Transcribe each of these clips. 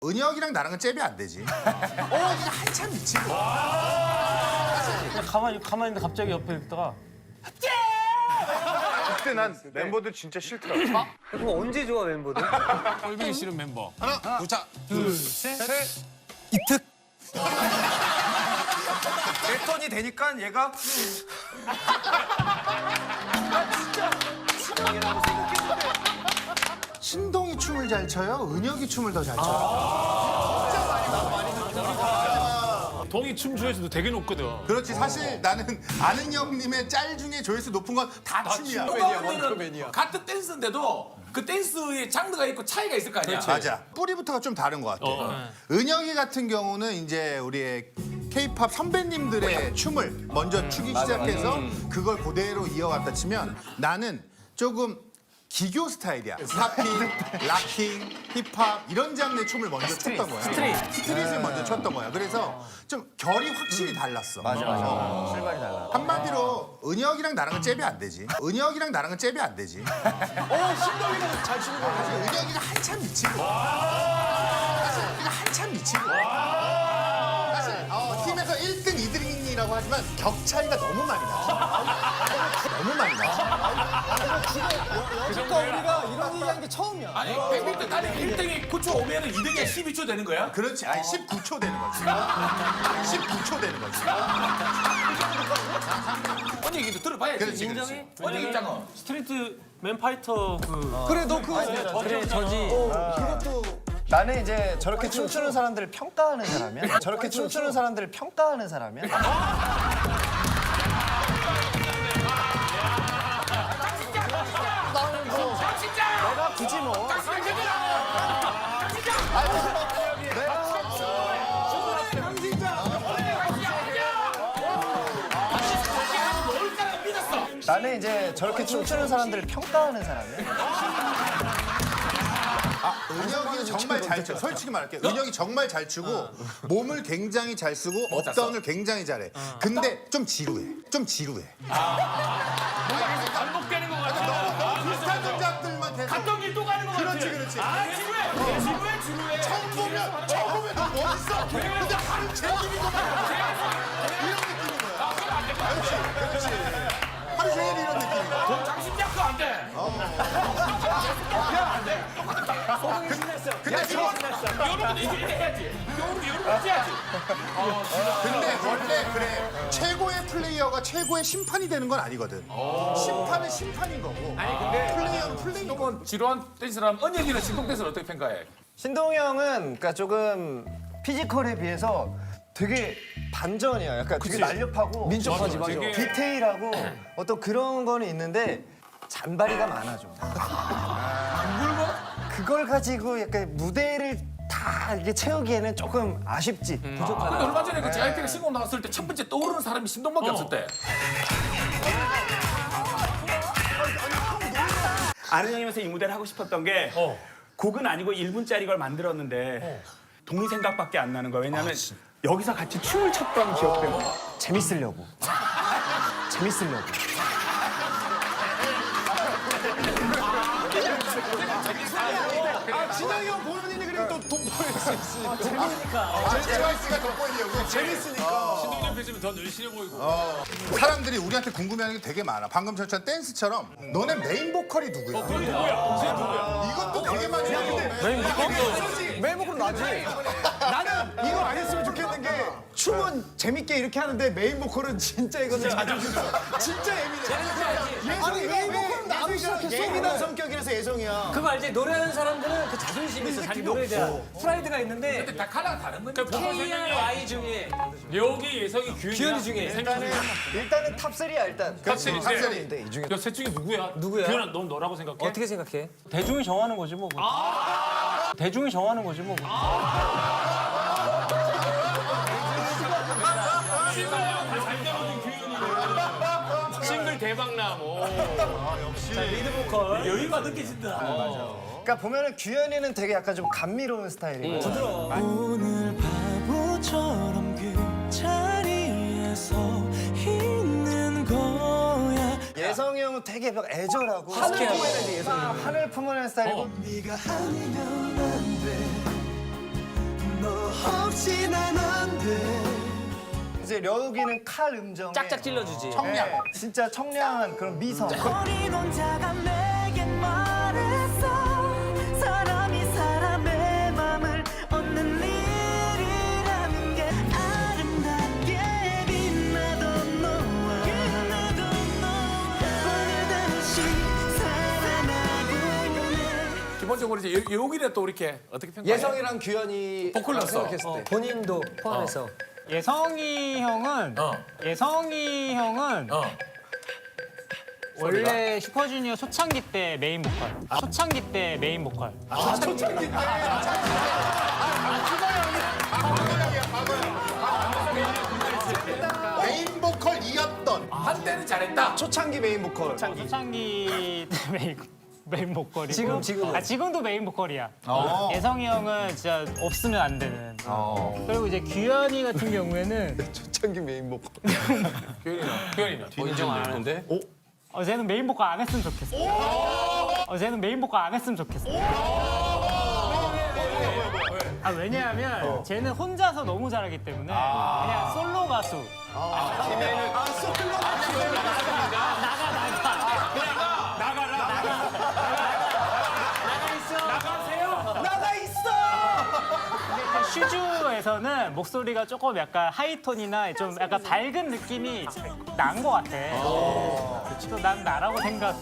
은혁이랑 나랑은 잽이 안 되지. 이게 한참 미치고. 가만히 있는데 갑자기 옆에 있다가 그때 난 멤버들 진짜 싫더라고. 그거 언제 좋아 멤버들? 꼴보기 싫은 멤버. 하나, 둘, 셋. 이특. 내 턴이 되니까 얘가 신동이 춤을 잘 춰요? 은혁이 춤을 더 잘 춰요? 동이 춤 조회수도 되게 높거든. 그렇지. 사실 나는 아는 형님의 짤 중에 조회수 높은 건 다 춤이야. 같은 댄스인데도 그 댄스의 장르가 있고 차이가 있을 거 아니야. 맞아. 뿌리부터가 좀 다른 것 같아. 은혁이 같은 경우는 이제 우리의 K-팝 선배님들의 춤을 먼저 추기 시작해서 그걸 그대로 이어갔다 치면 나는 조금 기교 스타일이야. 스타핑, 락킹, 힙합 이런 장르의 춤을 먼저 췄던 거야. 스트릿을 먼저 췄던 거야. 그래서 좀 결이 확실히 달랐어. 맞아. 출발이 달라. 한마디로 은혁이랑 나랑은 잽이 안 되지. 은혁이랑 나랑은 잽이 안 되지. 신동이가 잘 추는 거 사실 은혁이가 한참 미치고. 사실 은혁이가 한참 미치고. 사실 팀에서 1등, 2등이라고 하지만 격 차이가 너무 많이 나. 너무 많이 나. 그러니까 우리가 이런 얘기한 게 처음이야. 아니 100m 달리기 1등이 9초 오면 2등이 12초 되는 거야? 그렇지. 아니 19초 되는 거지. 19초 되는 거지. 언니 얘기도 들어봐야지. 그렇지, 인정해? 언니 입장은? 스트리트 맨 파이터 그 그래 너 그거 그래 저지 그것도 나는 이제 저렇게 춤추는 사람들을 평가하는 사람이야. 저렇게 춤추는 사람들을 평가하는 사람이야. 내가 굳이 뭐. 나는 이제 저렇게 춤추는 사람들을 평가하는 사람이야. 은혁이는 정말 잘 춰. 솔직히 말할게. 은혁이 정말 잘 추고 몸을 굉장히 잘 쓰고 업다운을 굉장히 잘해. 근데 좀 지루해. 좀 지루해. 반복되는 것 같아. 비슷한 동작들만 계속. 갔던 길 또 가는 것 같아. 그렇지, 그렇지. 아, 지루해. 처음 보면 너 멋있어. 근데 하루 종일 이거 봐. 이런 느낌인 거야. 그렇지. 하루 종일 이런 느낌이야. 장신 잡고 안 돼. 여러분 이렇게 해야지. 여러분 해야지. 근데 원래 그래. 최고의 플레이어가 최고의 심판이 되는 건 아니거든. 심판은 심판인 거고. 아니 근데 플레이어는 플레이인 거고. 신동은 지루한 댄스라면 언니 얘기는 신동 댄스를 어떻게 평가해? 신동이 형은 그러니까 조금 피지컬에 비해서 되게 반전이야. 약간 되게 날렵하고 민첩하지 맞아. 디테일하고 어떤 그런 거는 있는데 잔바리가 많아 좀. 그걸 가지고 약간 무대를 다 이게 채우기에는 조금 아쉽지. 부족하다. 근데 얼마 전에 그 JYP가 신곡 나왔을 때 첫 번째 떠오르는 사람이 신동밖에 없을 때. 아는 형이면서 이 무대를 하고 싶었던 게 곡은 아니고 1분짜리 걸 만들었는데 동이 생각밖에 안 나는 거야. 왜냐면 여기서 같이 춤을 췄던 기억 때문에. 재밌으려고. 재밌으려고. 진영이 형 본인이 그리고 또 돋보일 수 있으니까. JYP가 돋보이려고. 재밌으니까. 신동 옆에 있으면 더 늘씬해 보이고. 사람들이 우리한테 궁금해하는 게 되게 많아. 방금 전처럼 댄스처럼 너네 메인 보컬이 누구야? 이것도 되게 많이 하는데 메인 보컬은 나지. 나는 이거 안 했으면 좋겠는 게 춤은 재밌게 이렇게 하는데 메인 보컬은 진짜 이거는 자존심 진짜 예민해. 아니 메인 보컬은 나도 시작했어. 예민한 성격이라서 예성이야. 그거 알지? 노래하는 사람들은 그 자존심이 있어. 자기 노래에 대한 프라이드가 있는데 근데 다 칼라가 다른 거니까. KRY 중에 여기 예성이 규현이 중에 일단은 탑3야 일단. 탑셀이 탑셀이. 이 중에 셋 중에 누구야? 누구야? 규현아, 넌 너라고 생각해? 어떻게 생각해? 대중이 정하는 거지 뭐. 대중이 정하는 거지 뭐. 싱글 대박나 뭐. 리드 보컬 여유가 느껴진다. 그러니까 보면은 규현이는 되게 약간 좀 감미로운 스타일이고. 부드러워. 오늘 바보처럼 그 자리에서 있는 거야. 예성이 형은 되게 막 애절하고 하늘 품어내는 예성이 하늘 품어내는 스타일이고 네가 아니면 안 돼. 없이 난 안 돼. 이제 려욱이는 칼 음정에 짝짝 찔러주지. 네, 진짜 청량한 그런 미성. 어린 혼자가 내게 말했어. 사람이 사람의 맘을 얻는 일이라는 게 아름답게 빛나던 너와 오늘 다시 살아나보네. 기본적으로 이제 여기를 또 이렇게 어떻게 평가해요? 예성이랑 규현이 보컬로서. 생각했을 때. 본인도 포함해서. 예성이 형은 원래 슈퍼주니어 초창기 때 메인 보컬. 초창기 때 메인 보컬. 메인 보컬이었던. 한때는 잘했다. 초창기 메인 보컬. 초창기 때 메인 보컬이고. 지금? 지금도 메인 보컬이야. 예성이 형은 진짜 없으면 안 되는. 그리고 이제 규현이 같은 경우에는 초창기 메인 보컬. 규현이는 인정 안 하는데? 쟤는 메인 보컬 안 했으면 좋겠어. 쟤는 메인 보컬 안 했으면 좋겠어. 왜냐하면 쟤는 혼자서 너무 잘하기 때문에 그냥 솔로 가수. 나가 있어. 슈즈에서는 목소리가 조금 약간 하이톤이나 좀 약간 밝은 느낌이 난 것 같아. 그래서 난 나라고 생각.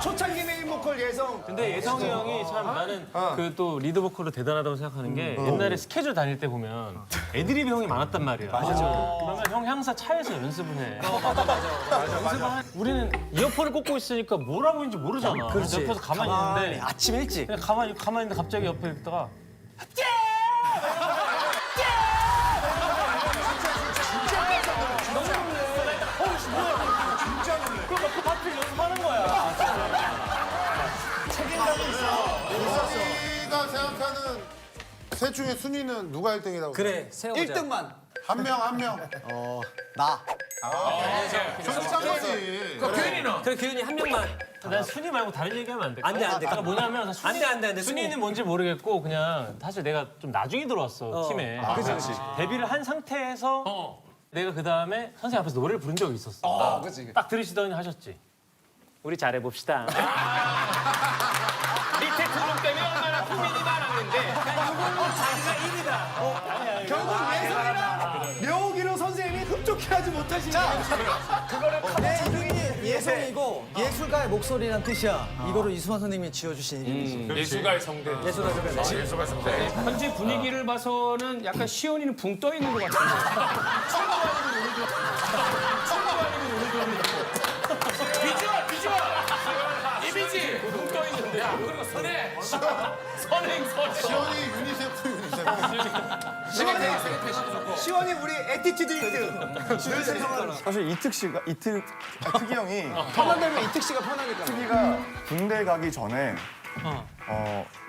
초창기 메인 보컬 예성. 근데 예성이 형이 참 나는 그 또 리드 보컬로 대단하다고 생각하는 게 옛날에 스케줄 다닐 때 보면 애드립이 형이 많았단 말이야. 맞아. 그러면 형 항상 차에서 연습을 해. 맞아. 우리는 이어폰을 꽂고 있으니까 뭘 하고 있는지 모르잖아. 그래서 옆에서 가만히 있는데 아침 일찍. 그냥 가만히 있는데 갑자기 옆에 있다가 그 파트를 연습하는 거야. 우리가 생각하는 셋 중에 순위는 누가 1등이라고? 그래, 세워보자. 1등만. 한 명. 나. 솔직히 짱이지. 규현이는 그래, 규현이 한 명만. 난 순위 말고 다른 얘기하면 안 돼. 안 돼. 그러니까 뭐냐면 안 돼. 순위는 뭔지 모르겠고 그냥 사실 내가 좀 나중에 들어왔어 팀에. 그치. 데뷔를 한 상태에서 내가 그 다음에 선생님 앞에서 노래를 부른 적이 있었어. 그치. 딱 들으시더니 하셨지. 우리 잘해봅시다. 밑에 두분 때문에 얼마나 고민이 많았는데 결국 예성이랑 려욱이로 선생님이 흡족해하지 못하시는 내 이름이 예성이고 예술가의 목소리란 뜻이야. 이거를 이수만 선생님이 지어주신 이름이지. 예술가의 성대. 예술가 성대. 현재 분위기를 봐서는 약간 시온이는 붕 떠 있는 것 같은데. 비주얼 이미지 붕 떠 있는데. 야 그리고 선행. 시원이 유니세프. 시원이 우리 애티튜드 1등. 늘 생성하는. 사실 특이 형이 편한 달면 이특 씨가 편하니까. 특이가 군대 가기 전에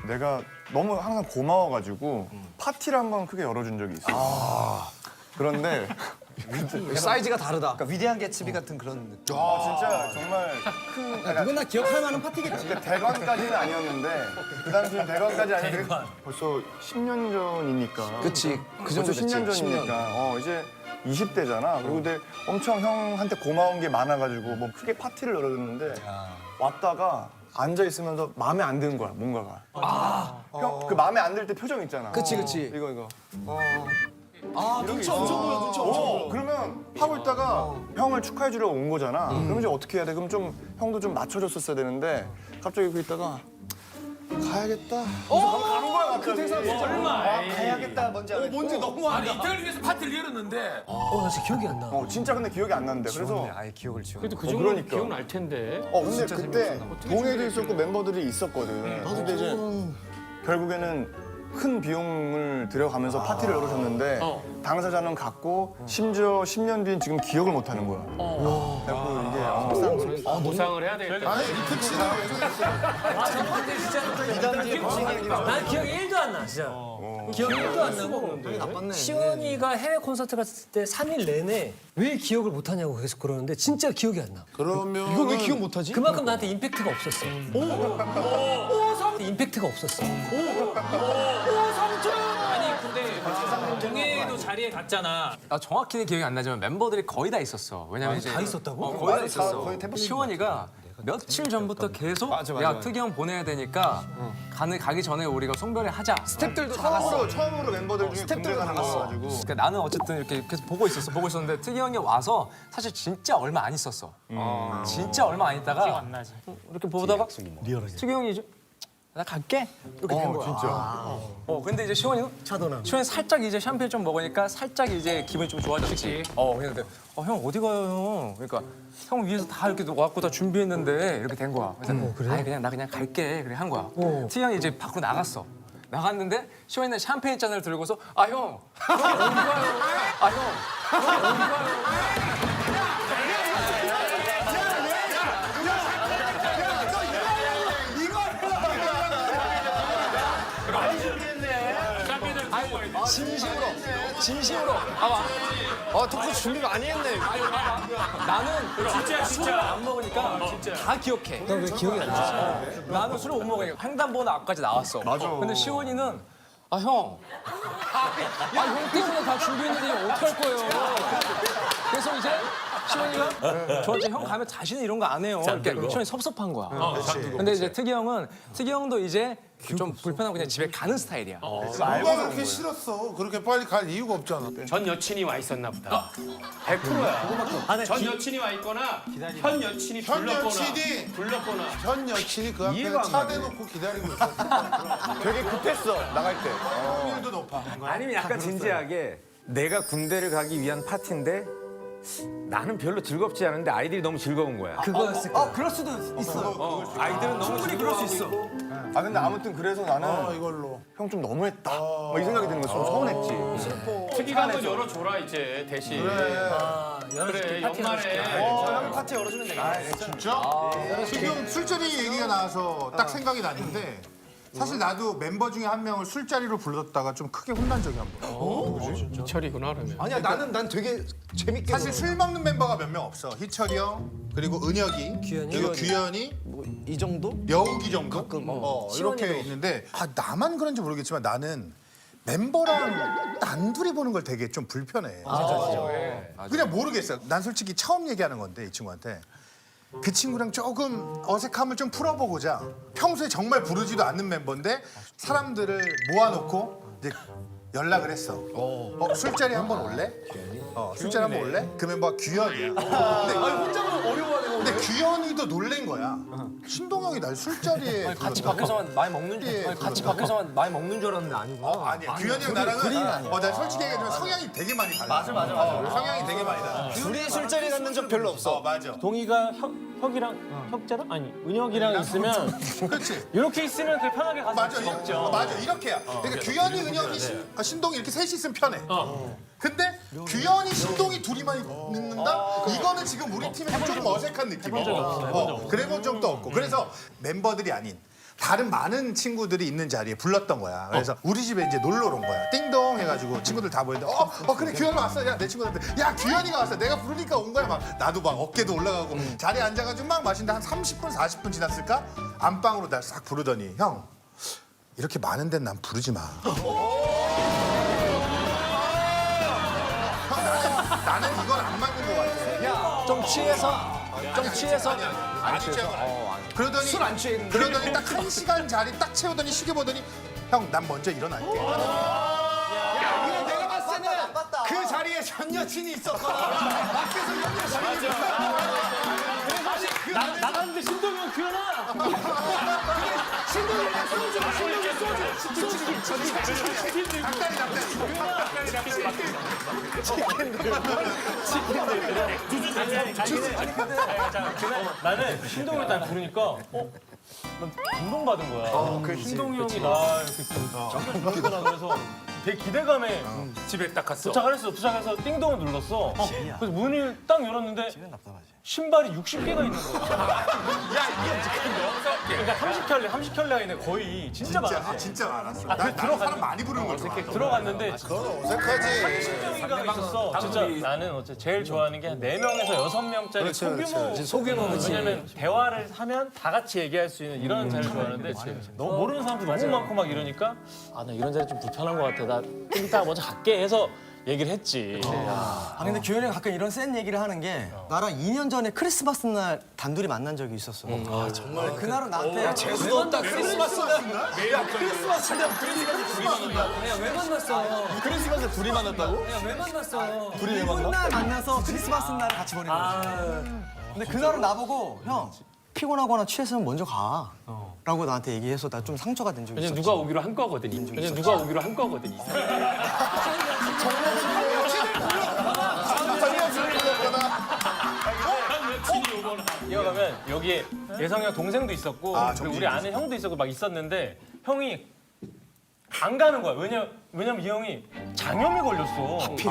내가 너무 항상 고마워가지고 파티를 한번 크게 열어준 적이 있어. 그런데 사이즈가 다르다. 그러니까 위대한 개츠비 같은 그런 느낌. 진짜 정말 큰 누구나 기억할 만한 파티겠지. 그러니까 대관까지는 아니었는데 그 당시엔 대관까지 아닌데 벌써 10년 전이니까. 그치. 그 정도 벌써 10년 됐지, 전이니까 이제 20대잖아. 그리고 근데 엄청 형한테 고마운 게 많아가지고 뭐 크게 파티를 열어줬는데 왔다가 앉아 있으면서 마음에 안 드는 거야 뭔가가. 형 그 마음에 안 들 때 표정 있잖아. 그치. 이거. 눈치 엄청 보여, 눈치 엄청 보여. 그러면 하고 있다가 형을 축하해 주려고 온 거잖아. 그럼 이제 어떻게 해야 돼? 그럼 좀 형도 좀 맞춰줬었어야 되는데 갑자기 그 있다가 가야겠다. 가는 거야 갑자기. 가야겠다 뭔지 알아. 뭔지 너무 안 아니 이태를 위해서 파티를 열었는데 나 진짜 기억이 안 나. 진짜 근데 기억이 안 나는데 그래서 아예 기억을 지워. 그래도 그 정도는 그러니까. 기억날 텐데. 근데 그때 동해도 있었고 멤버들이 있었거든. 근데 이제 결국에는 큰 비용을 들여가면서 파티를 열어줬는데 당사자는 갔고 심지어 10년 뒤엔 지금 기억을 못 하는 거야. 그래갖고 이게 보상을 해야 되겠다. 아니 이특 씨는 난 기억이 1도 안 나, 진짜. 기억이 1도 안 나고. 시원이가 해외 콘서트 갔을 때 3일 내내 왜 기억을 못 하냐고 계속 그러는데 진짜 기억이 안 나. 그러면 이걸 왜 기억 못하지? 그만큼 나한테 임팩트가 없었어. 임팩트가 없었어. 아니 근데 동해도 자리에 갔잖아. 아, 정확히는 기억이 안 나지만 멤버들이 거의 다 있었어. 왜냐면 이제 다 있었다고? 거의 다 있었어. 거의 대부분 시원이가 며칠 전부터 계속 야 특이 형 보내야 되니까 가기 전에 우리가 송별회 하자. 스태프들도 다 갔어. 처음으로 멤버들 중에 군대가 나가가지고. 그러니까 나는 어쨌든 이렇게 계속 보고 있었는데 특이 형이 와서 사실 진짜 얼마 안 있었어. 진짜 얼마 안 있다가 안 나지. 이렇게 보다가 특이 형이 이제 나 갈게 이렇게 된 거야. 진짜. 근데 이제 시원이 살짝 이제 샴페인 좀 먹으니까 살짝 이제 기분이 좀 좋아졌지. 그랬는데 형 어디 가요 형? 그러니까 형 위에서 다 이렇게 와갖고 다 준비했는데 이렇게 된 거야. 그래서 그래? 아니 그냥 나 그냥 갈게 그래 한 거야. 티 형이 이제 밖으로 나갔어. 나갔는데 시원이는 샴페인 잔을 들고서 아 형 어디 가요? 아 형 어디 가요? 진심으로 토크 준비 많이 했네. 나는 술을 안 먹으니까 다 기억해. 나 왜 기억이 안 나지? 나는 술을 못 먹으니까 횡단보도 앞까지 나왔어. 맞아. 근데 시원이는 아 형, 형 때문에 다 준비했는데 이거 어떡할 거예요? 그래서 이제 시원이가 저한테 형 가면 자신은 이런 거 안 해요. 이렇게 시원이 섭섭한 거야. 근데 이제 특이 형도 이제 좀 불편하고 그냥 집에 가는 스타일이야. 누가 그렇게 싫었어? 그렇게 빨리 갈 이유가 없잖아. 전 여친이 와 있었나 보다. 100%야. 전 여친이 와 있거나 현 여친이 불렀거나. 현 여친이 그 앞에 차 대놓고 기다리고 있었어. 되게 급했어 나갈 때. 확률도 높아. 아니면 약간 진지하게 내가 군대를 가기 위한 파티인데 나는 별로 즐겁지 않은데 아이들이 너무 즐거운 거야. 그거였을 거야. 그럴 수도 있어. 아이들은 너무 충분히 그럴 수 있어. 아 근데 아무튼 그래서 나는 이걸로. 형 좀 너무했다. 뭐 이 생각이 드는 거야. 좀 서운했지. 특이가 한번 열어줘라 이제 대신. 그래 연말에. 형 파티 열어주면 되겠다. 진짜? 지금 술자리 얘기가 나와서 딱 생각이 났는데 사실 나도 멤버 중에 한 명을 술자리로 불렀다가 좀 크게 혼난 적이 한 번. 이철이구나 그러면. 아니야 난 되게 재밌게. 사실 술 먹는 멤버가 몇 명 없어. 희철이 형, 그리고 은혁이, 그리고 규현이, 이 정도? 여욱이 정도? 가끔, 이렇게 있는데 나만 그런지 모르겠지만 나는 멤버랑 단둘이 보는 걸 되게 좀 불편해. 그냥 모르겠어. 난 솔직히 처음 얘기하는 건데 이 친구한테. 그 친구랑 조금 어색함을 좀 풀어보고자 평소에 정말 부르지도 않는 멤버인데 사람들을 모아놓고 이제 연락을 했어. 술자리 한번 올래? 술자리 한번 올래? 그 멤버가 규현이야. 혼자만 어려워하는 근데 규현이도 놀란 거야. 신동영이 날 술자리에 같이 밖에서만 많이 먹는 줄 알았는데 아니구나. 아니야. 규현이랑 나랑은 난 솔직히 얘기하면 성향이 되게 많이 달라. 맞아. 성향이 되게 많이 달라. 둘이 술자리 갔는 적 별로 없어. 맞아. 동희가 혁이랑 혁자랑 아니 은혁이랑 있으면 그렇지. 이렇게 있으면 그 편하게 가서 맞아. 같이 먹죠. 맞아. 이렇게야. 그러니까 규현이, 은혁이, 신동이 이렇게 셋이 있으면 편해. 근데 규현이, 신동이 둘이만 있는다? 이거는 지금 우리 팀에서 조금 어색한 느낌이야. 그래본 적도 없고. 그래서 멤버들이 아닌 다른 많은 친구들이 있는 자리에 불렀던 거야. 그래서 우리 집에 이제 놀러 온 거야. 띵동 해가지고 친구들 다 모였는데 그래 규현이 왔어. 야 내 친구들한테 야 규현이가 왔어. 내가 부르니까 온 거야. 막 나도 막 어깨도 올라가고 자리에 앉아가지고 막 마신데 한 30분 40분 지났을까? 안방으로 날 싹 부르더니 형 이렇게 많은 데는 난 부르지 마. 나는 이건 안 맞는 것 같아. 좀 취해서 안 취한 건 아니야. 그러더니 술 안 취했는데. 그러더니 딱 1시간 자리 딱 채우더니 시계 보더니 형 난 먼저 일어날게. 내가 봤을 때는 그 자리에 전 여친이 있었거나 밖에서 현 여친이 있었거나. 나갔는데 신동영 규현아. 나는 신동을 딱 부르니까 난 감동받은 거야. 그 신동이 형이 나 이렇게 부르구나 그래서 되게 기대감에 집에 딱 갔어. 도착해서 띵동을 눌렀어. 그래서 문을 딱 열었는데 신발이 60개가 있는 거야. 그러니까 30켤레가 있네 거의. 진짜 많았어. 진짜 많았어. 나는 사람 많이 부르는 걸 좋아해. 들어갔는데 어색하지. 30명인가가 있었어. 진짜 나는 어째 제일 좋아하는 게 한 4명에서 6명짜리 소규모. 왜냐면 대화를 하면 다 같이 얘기할 수 있는 이런 자리를 좋아하는데 너무 모르는 사람도 너무 많고 막 이러니까 아, 나 이런 자리 좀 불편한 것 같아. 나 좀 이따 먼저 갈게 해서 얘기를 했지. 아 근데 규현이가 가끔 이런 센 얘기를 하는 게 나랑 2년 전에 크리스마스 날 단둘이 만난 적이 있었어. 아 정말 그날은 나한테 재수도 없다. 크리스마스 날. 크리스마스 날 왜 만났어? 크리스마스에 둘이 만났다고? 왜 만났어? 둘이 왜 만나? 날 만나서 크리스마스 날 같이 보낸 거야. 근데 그날은 나보고 형 피곤하거나 취했으면 먼저 가. 라고 나한테 얘기해서 나 좀 상처가 된 적이 있었지. 왜냐면 누가 오기로 한 거거든. 왜냐면 누가 오기로 한 거거든. 이어가면 여기에 예성이 형 동생도 있었고 그리고 우리 아는 형도 있었고 막 있었는데 형이 안 가는 거야. 왜냐면 이 형이 장염이 걸렸어. 하필.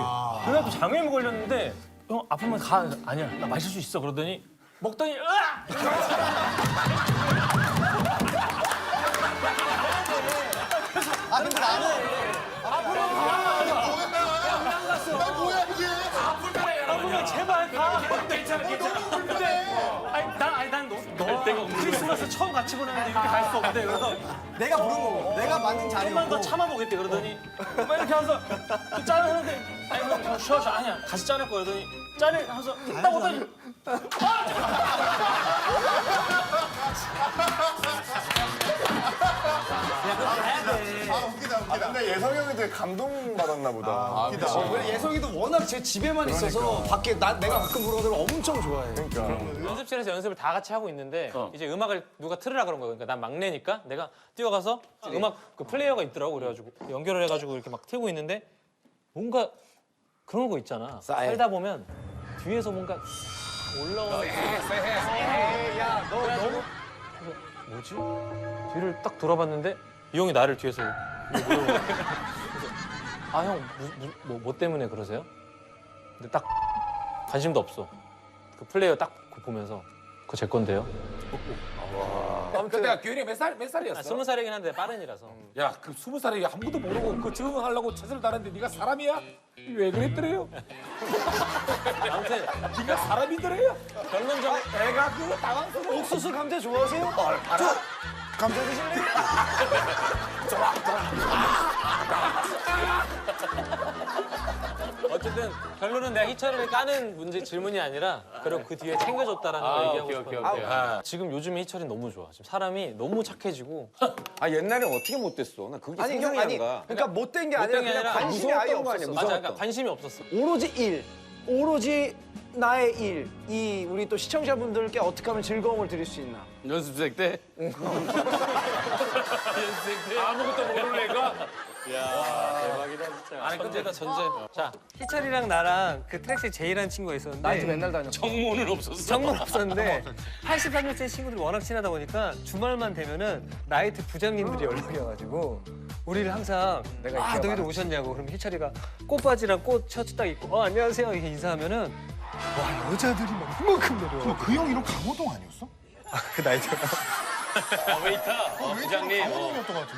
그날 또 장염이 걸렸는데 형 아프면 가. 아니야 나 마실 수 있어. 그러더니 먹더니 으악! 아 근데 나는 뭐야 이게? 아프면 제발 가. 아니 난 너 크리스마스 처음 같이 보내는데 이렇게 갈 수 없대. 그래서 내가 부른 거고 내가 맞는 좀만 더 자리였고 참아보겠대. 그러더니 막 이렇게 하면서 또 짠을 하는데 아니 형 쉬어 아니야 다시 짠할 거야. 그러더니 짠을 하면서 딱 오더니 웃기다. 근데 예성이 형이 되게 감동받았나 보다. 왜 예성이도 워낙 제 집에만 있어서 밖에 내가 가끔 물어보면 엄청 좋아해. 연습실에서 연습을 다 같이 하고 있는데 이제 음악을 누가 틀으라 그런 거야. 그러니까 난 막내니까 내가 뛰어가서 음악 그 플레이어가 있더라고. 그래가지고 연결을 해가지고 이렇게 막 틀고 있는데 뭔가 그런 거 있잖아. 살다 보면 뒤에서 뭔가 올라오는 그래가지고 뭐지? 뒤를 딱 돌아봤는데 이 형이 나를 뒤에서 아 형 뭐 때문에 그러세요? 근데 딱 관심도 없어. 그 플레이어 딱 보면서 그거 제 건데요. 그때가 규현이 몇 살이었어? 20살이긴 한데 빠른이라서. 야, 그 20살이 아무것도 모르고 그 적응하려고 최선을 다했는데 네가 사람이야? 왜 그랬더래요? 아무튼 네가 사람이더래요? 결론적으로 내가 그거 당황스러워. 옥수수 감자 좋아하세요? 저 감자 드실래요? 어쨌든 결론은 내가 희철이를 까는 질문이 아니라 그리고 그 뒤에 챙겨줬다라는 걸 얘기하고 싶었는데 지금 요즘에 희철이 너무 좋아. 지금 사람이 너무 착해지고 아, 옛날엔 어떻게 못됐어? 나 그게 생각이 안 가. 그러니까 못된 게 아니라 그냥 관심이 아예 무서웠던 거 아니야, 없었어. 맞아, 그러니까 관심이 없었어. 오로지 일, 오로지 나의 일. 이 우리 또 시청자분들께 어떻게 하면 즐거움을 드릴 수 있나? 연습생 때? 연습생 때? 아무것도 모르는 애가? 대박이다 진짜. 아니 근데 전제. 자 희철이랑 나랑 그 트랙시 제이라는 친구가 있었는데 나한테 맨날 다녔어. 정모는 없었어. 정말 없었는데 83년생 친구들이 워낙 친하다 보니까 주말만 되면은 나이트 부장님들이 연락이 와가지고 우리를 항상 아 너희들 오셨냐고. 그럼 희철이가 꽃바지랑 꽃 셔츠 딱 입고 안녕하세요 이렇게 인사하면은 와 여자들이 막 이만큼 내려. 그 형 이름 강호동 아니었어? 그 나이트가. 웨이터, 부장님.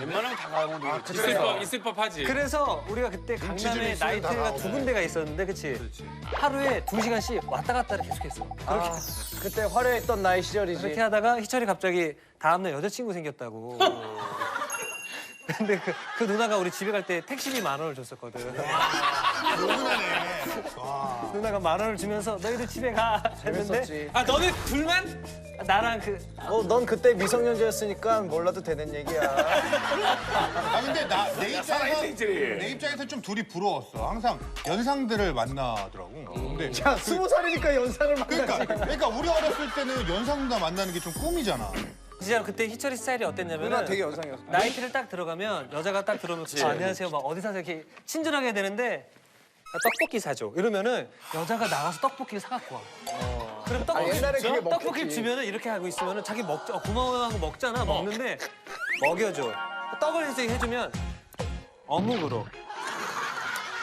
웬만하면 다 가고 있을 법하지. 그래서 우리가 그때 강남에 나이트가 2군데가 있었는데 그치? 하루에 2시간씩 왔다 갔다를 계속했어. 그렇게 그때 화려했던 나의 시절이지. 그렇게 하다가 희철이 갑자기 다음날 여자친구 생겼다고. 근데 그 누나가 우리 집에 갈 때 택시비 10,000원을 줬었거든. 누나가 10,000원을 주면서 너희들 집에 가 했는데 아, 너네 둘만? 나랑 그 넌 그때 미성년자였으니까 몰라도 되는 얘기야. 아 근데 내 입장에서 좀 둘이 부러웠어. 항상 연상들을 만나더라고. 근데 야, 20살이니까 연상을 만나지. 그러니까 우리 어렸을 때는 연상다 만나는 게 좀 꿈이잖아. 진짜로 그때 희철이 스타일이 어땠냐면 누나 되게 연상이었어. 나이트를 딱 들어가면 여자가 딱 들어오면 안녕하세요 막 어디 사세요 이렇게 친절하게 해야 되는데 떡볶이 사줘 이러면은 여자가 나가서 떡볶이를 사갖고 와. 그럼 옛날에 그게 먹혔지. 떡볶이 주면은 이렇게 하고 있으면은 자기 고마워 하고 먹잖아. 먹는데 먹여줘. 떡을 해주면 어묵으로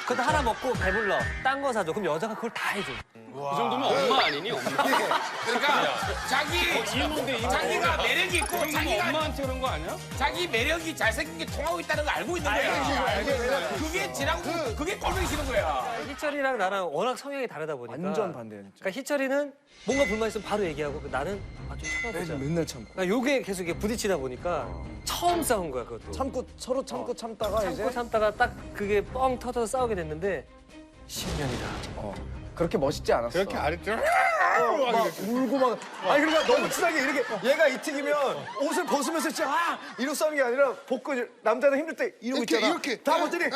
그것도 하나 먹고 배불러. 딴 거 사줘. 그럼 여자가 그걸 다 해줘. 그 정도면 엄마 아니니? 엄마. 그러니까 자기가 매력이 있고 자기가 엄마한테 그런 거 아니야? 자기 매력이 잘생긴 게 통하고 있다는 거 알고 있는 거야. 그게 지나고 그게 꼴보기 싫은 거야. 희철이랑 나랑 워낙 성향이 다르다 보니까. 완전 반대야, 진짜. 그러니까 희철이는 뭔가 불만 있으면 바로 얘기하고 나는 좀 참아보자. 맨날 참고. 그러니까 요게 계속 이게 부딪히다 보니까 처음 싸운 거야 그것도. 서로 참고 참다가 이제 참다가 딱 그게 뻥 터져서 싸우게 됐는데 10년이다. 그렇게 멋있지 않았어. 그렇게 아랫줄 막 울고 막 아니 그러니까 너무 친하게 이렇게 얘가 이tig이면 옷을 벗으면서 진짜 이러고 싸우는 게 아니라 벗고 이제 남자는 힘들 때 이러고 이렇게, 있잖아. 이렇게. 다 벗더니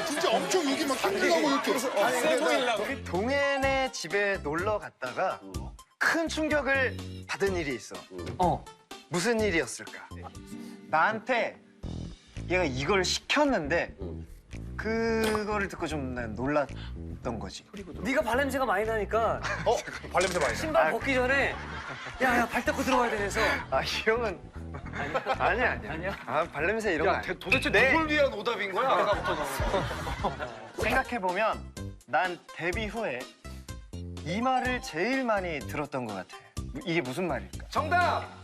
진짜 엄청 이게 막 힘들다고 이렇게. 아니 근데 동현의 집에 놀러 갔다가 큰 충격을 받은 일이 있어. 무슨 일이었을까? 나한테 얘가 이걸 시켰는데 그거를 듣고 좀 난 놀랐던 거지. 네가 발냄새가 많이 나니까 발냄새 많이 나. 신발 벗기 전에 야 발 닦고 들어가야 돼 해서 이 형은 아니야. 발냄새 이런 거 아니야. 도대체 누굴 위한 오답인 거야? 아까부터 생각해보면 난 데뷔 후에 이 말을 제일 많이 들었던 것 같아. 이게 무슨 말일까? 정답.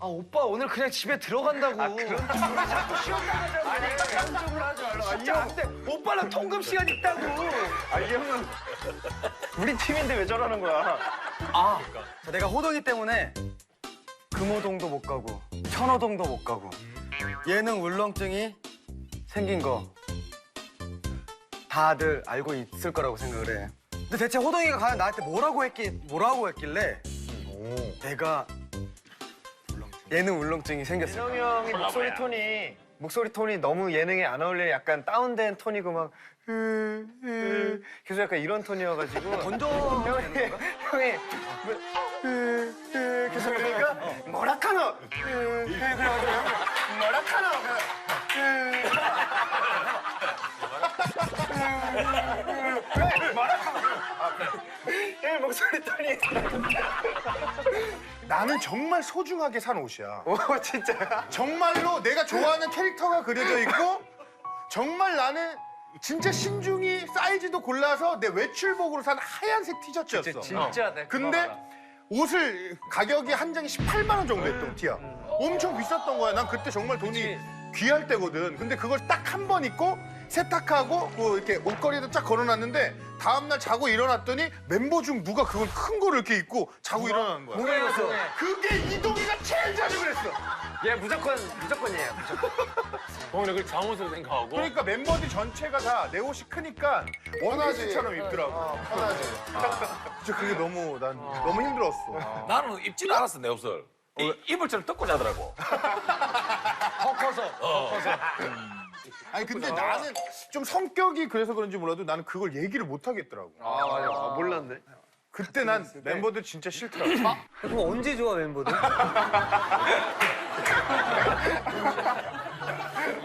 오빠 오늘 그냥 집에 들어간다고. 그런 자꾸 시험 나가자고. 그런 쪽으로 하지 말라. 진짜 안 돼. 오빠랑 통금 시간 있다고. 이 형은 우리 팀인데 왜 저러는 거야? 자, 내가 호동이 때문에 금호동도 못 가고 천호동도 못 가고 예능 울렁증이 생긴 거 다들 알고 있을 거라고 생각을 해. 근데 대체 호동이가 과연 나한테 뭐라고 했길래 내가 예능 울렁증이 생겼어. 민영이 형이 목소리 톤이 너무 예능에 안 어울려. 약간 다운된 톤이고 막 계속 약간 이런 톤이어가지고 형이 계속 그러니까 뭐라카노 그래가지고 뭐라카노 형 목소리 톤이 나는 정말 소중하게 산 옷이야. 진짜 정말로 내가 좋아하는 캐릭터가 그려져 있고 정말 나는 진짜 신중히 사이즈도 골라서 내 외출복으로 산 하얀색 티셔츠였어. 진짜 근데 옷을 가격이 한 장에 18만 원 정도 했던 티야. 엄청 비쌌던 거야. 난 그때 정말 돈이 귀할 때거든. 근데 그걸 딱 한 번 입고 세탁하고 뭐 이렇게 옷걸이도 쫙 걸어놨는데 다음날 자고 일어났더니 멤버 중 누가 그걸 큰 거를 이렇게 입고 자고 일어나는 거야. 동해였어. 그게 이동이가 제일 자주 그랬어. 얘 무조건이에요. 동현이 그렇게 잠옷으로 생각하고. 그러니까 멤버들 전체가 다 내 옷이 크니까 원피스처럼 입더라고. 편하지. 진짜 그게 너무 난 너무 힘들었어. 나는 입지도 않았어 내 옷을. 이불처럼 뜯고 자더라고. 아니 근데 나는 좀 성격이 그래서 그런지 몰라도 나는 그걸 얘기를 못 하겠더라고. 맞아. 몰랐네. 그때 난 멤버들 진짜 싫더라고. 그럼 언제 좋아 멤버들?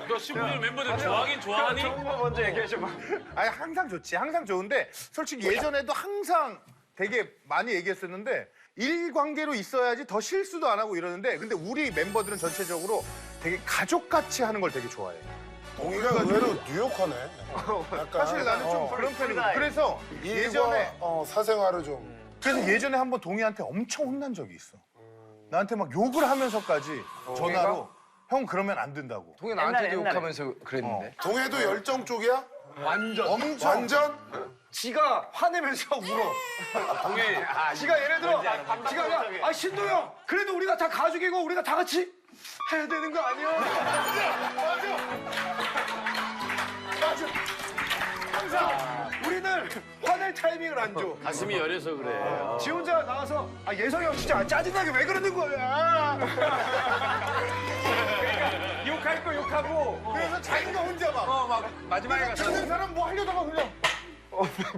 너 신부님 멤버들 좋아하긴 좋아하니? 정보 먼저 얘기해줘봐. 아니 항상 좋지. 항상 좋은데 솔직히 예전에도 항상 되게 많이 얘기했었는데 일관계로 있어야지 더 실수도 안 하고 이러는데 근데 우리 멤버들은 전체적으로 되게 가족같이 하는 걸 되게 좋아해. 동이가 의외로 뉴욕하네. 약간 사실 나는 좀 그런 편이거든. 그래서 예전에 사생활을 좀. 그래서 예전에 한번 동희한테 엄청 혼난 적이 있어. 나한테 막 욕을 하면서까지 전화로 형 그러면 안 된다고. 동해 나한테도 욕하면서 그랬는데. 동해도 열정 쪽이야? 완전. 엄청. 완전? 지가 화내면서 울어. 동해. 지가 예를 들어 지가 야, 신동영 그래도 우리가 다 가족이고 우리가 다 같이 해야 되는 거 아니야? 맞아. 항상 우리는 화낼 타이밍을 안 줘. 가슴이 여려서 그래. 지 혼자 나와서 예성이 형 진짜 짜증나게 왜 그러는 거야? 욕할 거 욕하고. 그래서 자기가 혼자 막 마지막에 가서. 다른 사람 뭐 하려다가 그냥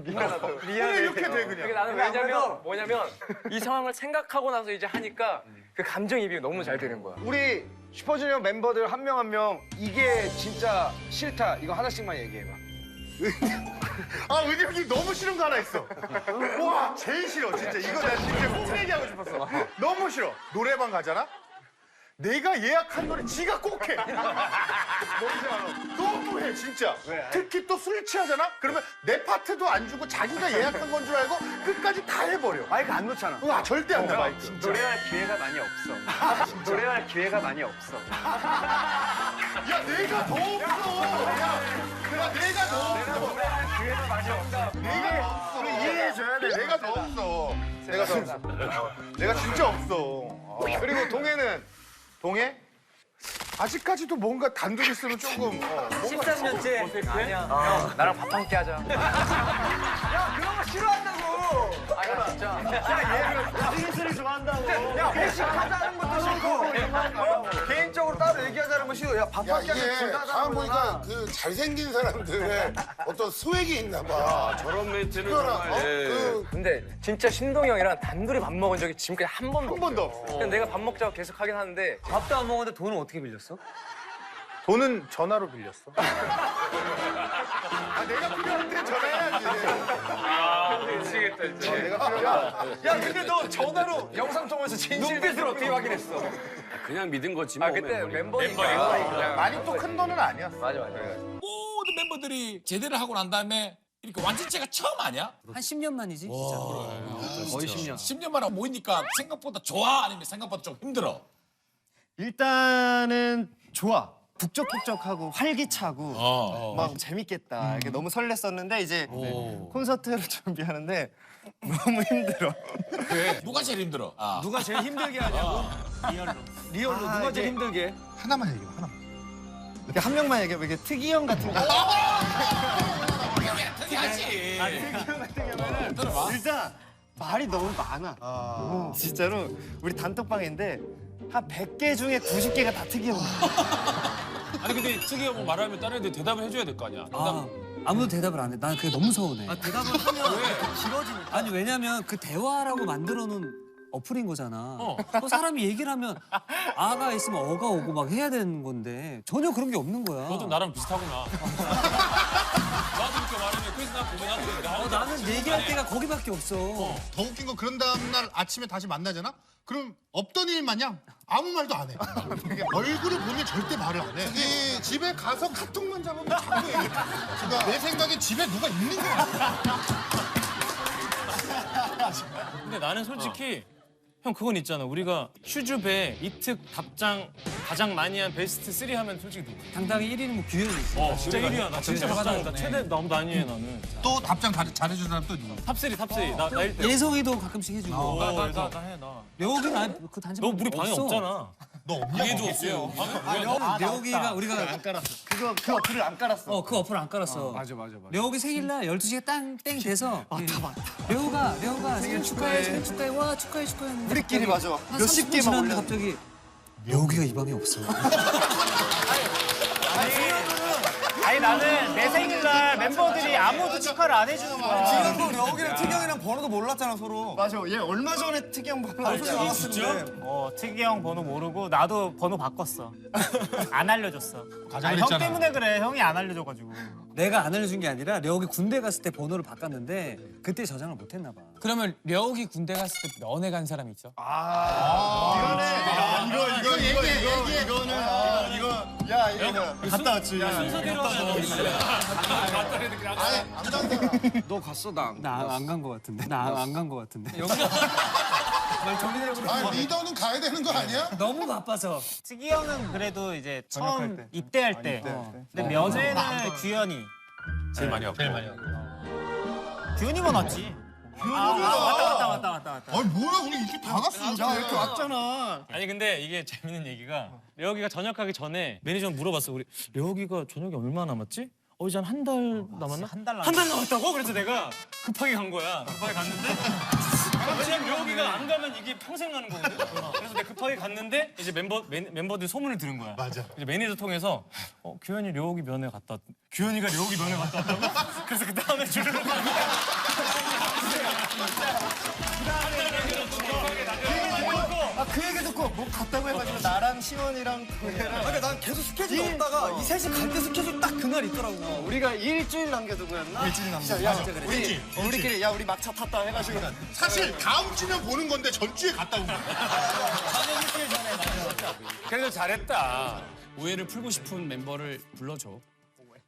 미안하다. 그냥 이렇게 돼 그냥. 나는 왜냐면 뭐냐면 이 상황을 생각하고 나서 이제 하니까 그 감정이입이 너무 잘 되는 거야. 우리 슈퍼주니어 멤버들 한 명 한 명 이게 진짜 싫다 이거 하나씩만 얘기해봐. 은혁이 너무 싫은 거 하나 있어. 와 제일 싫어 진짜. 이거 나 진짜 꼭 얘기하고 싶었어. 너무 싫어. 노래방 가잖아. 내가 예약한 노래 지가 꼭 해. 너무해 진짜. 특히 또 술 취하잖아? 그러면 내 파트도 안 주고 자기가 예약한 건 줄 알고 끝까지 다 해버려. 마이크 안 놓잖아. 와 절대 안 나 마이크. 노래할 기회가 많이 없어. 노래할 기회가 많이 없어. 야 내가 더 없어. 야 내가 더 없어. 노래할 기회가 많이 없다. 내가 없어. 이해해줘야 돼. 내가 더 없어. 내가 더 없어. 내가 진짜 없어. 그리고 동해는 동해? 아직까지도 뭔가 단둘이 있으면 조금 뭔가 13년째 아니야. 나랑 밥 한 끼 하자. 야 그런 거 싫어한다고. 아니야 진짜. 야 비즈니스를 좋아한다고. 야 회식하자는 것도 싫고. 개인적으로 따로 얘기하자는 거 싫어. 야 밥 야 한 끼 하자. 이게 상황 보니까 그 잘생긴 사람들의 어떤 스웩이 있나 봐. 저런 멘트는 특별한 정말. 예. 근데 진짜 신동이 형이랑 단둘이 밥 먹은 적이 지금까지 한 번도 없어. 그냥 내가 밥 먹자고 계속 하긴 하는데 밥도 안 먹었는데 돈은 어떻게 빌렸어? 돈은 전화로 빌렸어. 아 내가 필요한데 전화해야지. 미치겠다 진짜. 내가 필요하야. 야 근데 너 전화로 영상 통화에서 눈빛을 어떻게 확인했어? 그냥 믿은 거지 뭐. 아 그때 멤버니까. 많이 또 큰 돈은 아니었어. 맞아. 모든 멤버들이 제대를 하고 난 다음에 이렇게 완전체가 처음 아니야? 한 10년 만이지 진짜. 거의 10년. 10년 만에 모이니까 생각보다 좋아? 아니면 생각보다 좀 힘들어? 일단은 좋아. 북적북적하고 활기차고 막 재밌겠다. 이렇게 너무 설렜었는데 이제 콘서트를 준비하는데 너무 힘들어. 그래. 누가 제일 힘들어? 아. 누가 제일 힘들게 하냐고? 리얼로 누가 제일 힘들게? 하나만 얘기해. 하나만. 이렇게 한 명만 얘기해. 이게 특이 형 같은 거. 특이하지. 일단 말이 너무 많아. 진짜로 우리 단톡방인데 한 100개 중에 90개가 다 특이 형. 아니 근데 특이가 뭐 말하면 다른 애들 대답을 해줘야 될 거 아니야? 아무도 대답을 안 해. 난 그게 너무 서운해. 대답을 하면 길어지니까. 아니 왜냐면 그 대화라고 만들어 놓은 어플인 거잖아. 또 사람이 얘기를 하면 아가 있으면 어가 오고 막 해야 되는 건데 전혀 그런 게 없는 거야. 너도 나랑 비슷하구나. 나도 이렇게 말하면 그래서 나 보면 나도 나는 얘기할 때가 거기밖에 없어. 더 웃긴 건 그런 다음날 아침에 다시 만나잖아? 그럼 없던 일 마냥 아무 말도 안 해. 얼굴을 보면 절대 말을 안 해. 이 집에 가서 카톡만 잡으면 자꾸 얘기해. 그러니까 내 생각에 집에 누가 있는 거야. 근데 나는 솔직히 형 그건 있잖아. 우리가 슈즈배, 이특, 답장 가장 많이 한 베스트 3 하면 솔직히 누구? 당당히 1위는 뭐 규현이지. 진짜 1위야. 나 진짜 답장 나 최대 나보다 많이 해 나는. 또 답장 잘해주는 사람 또 누구? 탑3 탑3. 나 1등. 예성이도 가끔씩 해주고. 나 해 나. 려욱이는 아니 그 단체 너 우리 방에 없잖아. 너 없냐? 이해도 없어요. 려욱이가 우리가 안 깔았어. 그 어플을 안 깔았어. 그 어플 안 깔았어. 맞아. 려욱이 생일날 12시에 땡 돼서 려욱아 생일 축하해 와 축하해 했는데 우리끼리 맞아. 한 몇십 30분 개만 지났는데 올려. 갑자기 려욱이가 이 방에 없어. 아니 나는 내 생일날 멤버들이 아무도 축하를 안 해주는 거야. 지금도 려욱이랑 특이 형이랑 번호도 몰랐잖아 서로. 맞아. 얘 얼마 전에 특이 형 번호 알고 진짜? 특이 형 번호 모르고 나도 번호 바꿨어. 안 알려줬어. 가자고 형 그랬잖아. 때문에 그래. 형이 안 알려줘가지고. 내가 안 알려준 게 아니라 려욱이 군대 갔을 때 번호를 바꿨는데 그때 저장을 못했나 봐. 그러면 려욱이 군대 갔을 때 면회 간 사람이 있어? 이거는 갔다 왔지. 순서대로 하면 너 갔어 나? 나 안 간 거 같은데. 나 안 간 거 같은데. 아 리더는 가야 되는 거 아니야? 너무 바빠서. 특이 형은 그래도 이제 처음 입대할 때. 근데 면회는 규현이. 제일 많이 왔고. 규현이만 왔지. 맞다. 아니 뭐야 우리 이렇게 다 갔어. 야 이렇게 왔잖아. 아니 근데 이게 재밌는 얘기가 려욱이가 전역하기 전에 매니저한테 물어봤어. 우리 려욱이가 전역이 얼마 남았지? 이제 한 달 남았나? 한 달 한 달 남았다고? 그래서 내가 급하게 간 거야. 급하게 갔는데 왜냐면 려욱이가 안 가면 이게 평생 가는 거거든. 그래서 내가 급하게 갔는데 이제 멤버들이 소문을 들은 거야. 맞아. 이제 매니저 통해서 규현이 려욱이 면회 갔다 왔. 규현이가 려욱이 면회 갔다 왔다고? 그래서 그 다음에 줄을 그 얘기 듣고 뭐 갔다고 해가지고 나랑 시원이랑 동해랑. 그러니까 난 계속 스케줄 없다가 이 셋이 갈 때 스케줄 딱 그날 있더라고. 우리가 일주일 남겨두고였나? 일주일 남겨두고. 야 우리끼리 야 우리 막차 탔다 해가지고. 사실 다음 주면 보는 건데 전주에 갔다 온 거야. 일주일 전에 맞아. 그래도 잘했다. 오해를 풀고 싶은 멤버를 불러줘.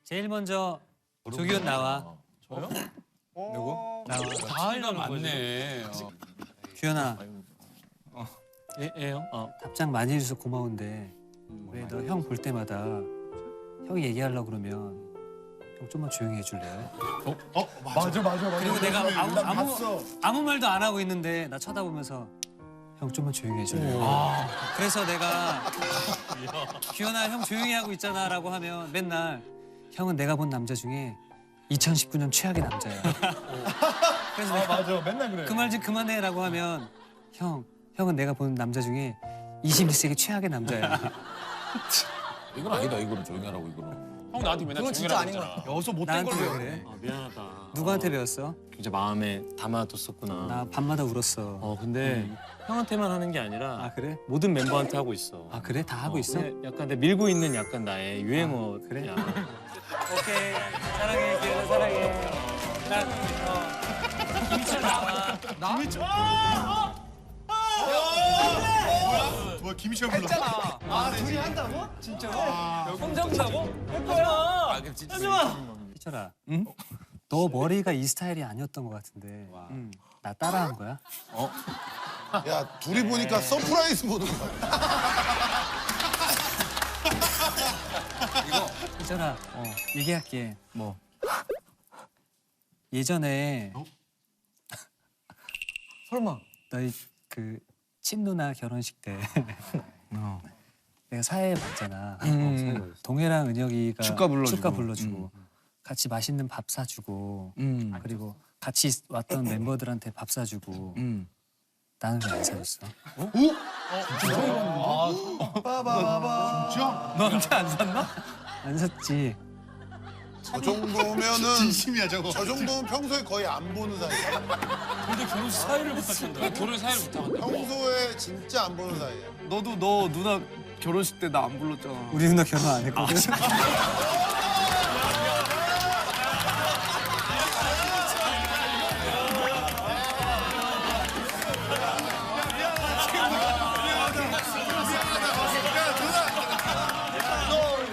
제일 먼저 조기훈 나와. 누구? 나와. 다 맞네. 규현아, 예요? 답장 많이 해줘서 고마운데 왜 너 형 볼 때마다 형이 얘기하려고 그러면 형 좀만 조용히 해줄래? 맞아. 그리고 내가 아무 말도 안 하고 있는데 나 쳐다보면서 형 좀만 조용히 해줄래? 그래서 내가 규현아 형 조용히 하고 있잖아라고 하면 맨날 형은 내가 본 남자 중에 2019년 최악의 남자야. 그래서 내가 맞아. 맨날 그래. 그 말 좀 그만해라고 하면 형은 내가 본 남자 중에 21세기 최악의 남자야. 이건 아니다. 이거는 조용히 하라고 이거는. 형 나한테 맨날 그건 진짜 아닌 거야. 여기서 못된 나한테 걸로 왜 그래? 미안하다. 누구한테 배웠어? 진짜 마음에 담아뒀었구나. 나 밤마다 울었어. 근데 형한테만 하는 게 아니라 아 그래? 모든 멤버한테 하고 있어. 아 그래? 다 하고 있어? 근데 약간 내 밀고 있는 약간 나의 유행어. 그래? 야. 오케이. 사랑해, 규현아 사랑해. 김희철 나와. 뭐 김희철 불렀어? 아 둘이 한다고? 진짜로? 성장자고? 했거야. 희철아, 응? 너 머리가 이 스타일이 아니었던 것 같은데 나 따라한 거야? 야 둘이 보니까 서프라이즈 보는 거야. 희철아, 얘기할게. 뭐? 예전에 설마. 너희 그 친누나 결혼식 때 내가 사회 봤잖아. 동해랑 은혁이가 축가 불러주고. 같이 맛있는 밥 사주고 그리고 같이 왔던 멤버들한테 밥 사주고 나는 왜 안 사줬어? 빠바바바. 너한테 안 샀나? 안 샀지. 저 정도면은 진심이야 저거. 저 정도면 평소에 거의 안 보는 사이야. 근데 결혼 사이를 부탁한다. 결혼 사이를 부탁한다. 평소에 진짜 안 보는 사이야. 너도 너 누나 결혼식 때 나 안 불렀잖아. 우리 누나 결혼 안 했거든.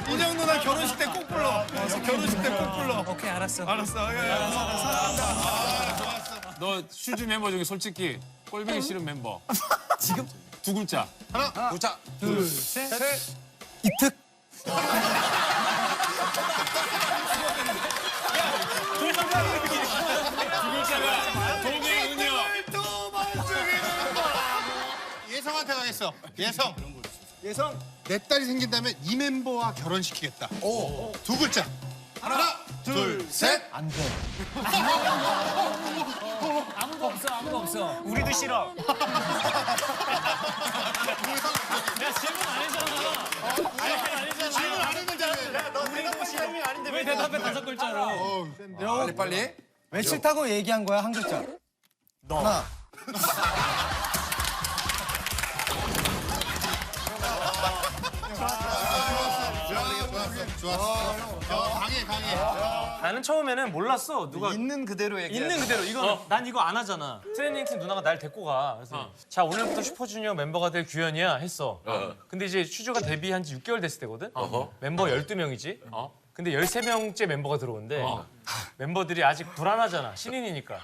인형 누나 결혼식 때 꼭 불러. 결혼식 때 꼭 불러. 오케이 알았어. 알았어. 너 슈즈 멤버 중에 솔직히 꼴보기 싫은 멤버. 지금 두 글자. 하나, 자, 둘, 셋. 이특. 예성한테 가겠어. 예성. 예성. 내 딸이 생긴다면 이 멤버와 결혼시키겠다. 두 글자. 하나, 둘, 셋. 안 돼. 아무도 없어. 우리도 싫어. 야 질문 안 했잖아. 질문 안 했는데. 너 대답할 타이밍 아닌데 왜 대답해 5글자로? 빨리. 왜 싫다고 얘기한 거야 한 글자? 너. 하나. 좋았어. 강해. 나는 처음에는 몰랐어. 누가 있는 그대로 얘기해. 있는 그대로 이거 난 이거 안 하잖아. 트레이닝팀 누나가 날 데리고 가. 그래서 자 오늘부터 슈퍼주니어 멤버가 될 규현이야 했어. 근데 이제 슈즈가 데뷔한 지 6개월 됐을 때거든. 멤버 12명이지. 근데 13명째 멤버가 들어오는데 멤버들이 아직 불안하잖아. 신인이니까.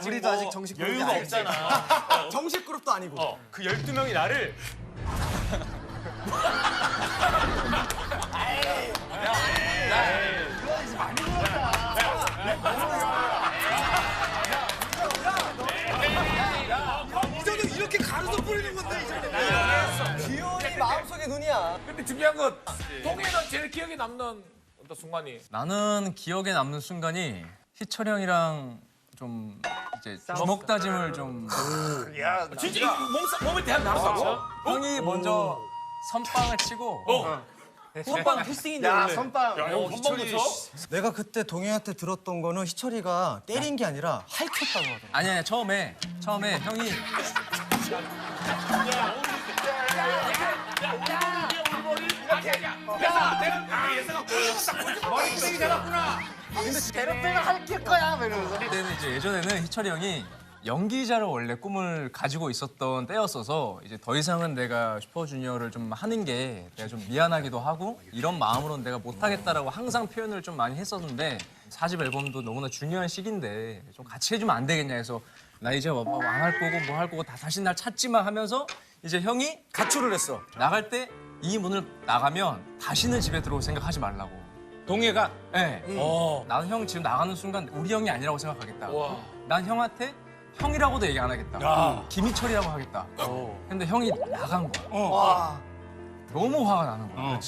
우리도 아직 정식 그룹이 여유가 아니지. 없잖아. 정식 그룹도 아니고. 그 12명이 나를 이전에 이렇게 가로서 뿌리는 건데 이전에. 귀여운이 마음속의 눈이야. 근데 중요한 건 동해는 제일 기억에 남는 어떤 순간이. 나는 기억에 남는 순간이 희철 형이랑 좀 이제 주먹 다짐을 좀 진짜 몸에 대한 나왔다고? 형이 먼저 선빵을 치고 선빵 필승인데 야 원래. 선빵. 희철이 내가 그때 동해한테 들었던 거는 희철이가 때린 게 아니라 핥혔다고 하더라고. 아니야 처음에 형이 근데 때려 빼면 핥힐 거야. 이러면서. 그때는 이제 예전에는 희철이 형이 연기자를 원래 꿈을 가지고 있었던 때였어서 이제 더 이상은 내가 슈퍼주니어를 좀 하는 게 내가 좀 미안하기도 하고 이런 마음으로는 내가 못하겠다라고 항상 표현을 좀 많이 했었는데 4집 앨범도 너무나 중요한 시기인데 좀 같이 해주면 안 되겠냐 해서 나 이제 뭐 안 할 거고 뭐 할 거고 다 다시 날 찾지마 하면서 이제 형이 가출을 했어. 나갈 때 이 문을 나가면 다시는 집에 들어올 생각하지 말라고. 동해가? 네. 나는 형 지금 나가는 순간 우리 형이 아니라고 생각하겠다. 난 형한테 형이라고도 얘기 안 하겠다. 김희철이라고 하겠다. 근데 형이 나간 거야. 너무 화가 나는 거야.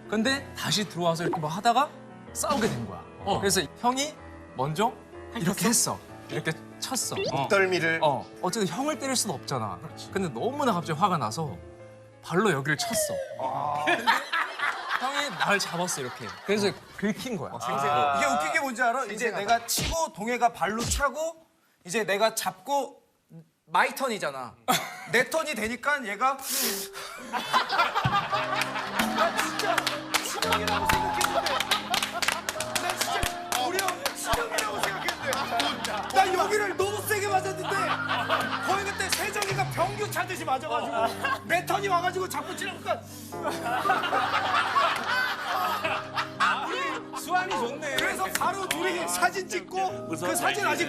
근데 다시 들어와서 이렇게 뭐 하다가 싸우게 된 거야. 그래서 형이 먼저 이렇게 했어. 이렇게 쳤어. 목덜미를. 어쨌든 형을 때릴 수는 없잖아. 근데 너무나 갑자기 화가 나서 발로 여기를 쳤어. 근데 형이 나를 잡았어 이렇게. 그래서 긁힌 거야. 이게 웃긴 게 뭔지 알아? 이제 내가 치고 동해가 발로 차고 이제 내가 잡고 마이 턴이잖아. 내 턴이 되니까 얘가 나 진짜 신영이라고 생각했는데 나 진짜 우리 형 신영이라고 생각했는데 나 여기를 너무 세게 맞았는데 거의 그때 세정이가 병규 차듯이 맞아가지고 내 턴이 와가지고 자꾸 치니까 수완이 좋네. 그래서 바로 둘이 사진 찍고 그 사진 아직